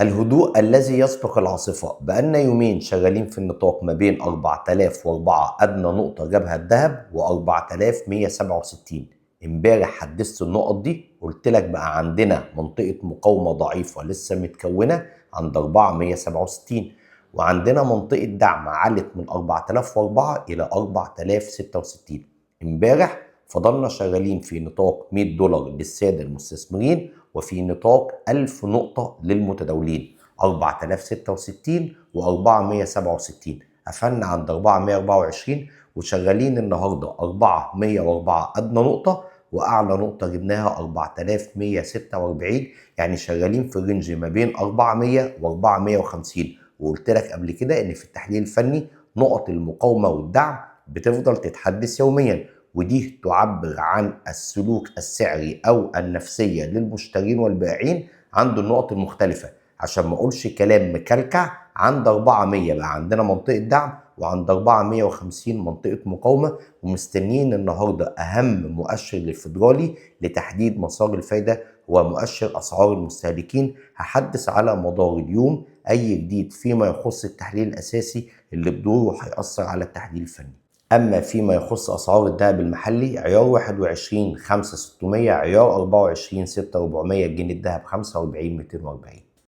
الهدوء الذي يسبق العاصفة. بقالنا يومين شغالين في النطاق ما بين 4004 أدنى نقطة جابها الذهب و4167. امبارح حدثت النقط دي، قلت لك بقى عندنا منطقة مقاومة ضعيفة لسه متكونة عند 4167، وعندنا منطقة دعم علت من 4004 إلى 4066. امبارح فضلنا شغالين في نطاق $100 للسادة المستثمرين، وفي نطاق 1000 نقطة للمتداولين 4066 و467. قفلنا عند 424 وشغالين النهارده 404 أدنى نقطة، وأعلى نقطة جبناها 4146. يعني شغالين في رينج ما بين 400 و 450. وقلت لك قبل كده إن في التحليل الفني نقط المقاومة والدعم بتفضل تتحدث يوميا، ودي تعبر عن السلوك السعري او النفسيه للمشترين والبائعين عند النقط المختلفه. عشان ما اقولش كلام مكلكع، عند 400 بقى عندنا منطقه دعم، وعند 450 منطقه مقاومه، ومستنيين النهارده اهم مؤشر للفيدرالي لتحديد مسار الفايده هو مؤشر اسعار المستهلكين. هحدث على مدار اليوم اي جديد فيما يخص التحليل الاساسي اللي بدوره هيأثر على التحليل الفني. أما فيما يخص أسعار الذهب المحلي، عيار 21 5600، عيار 24 6400، الجنيه الذهب 45 240.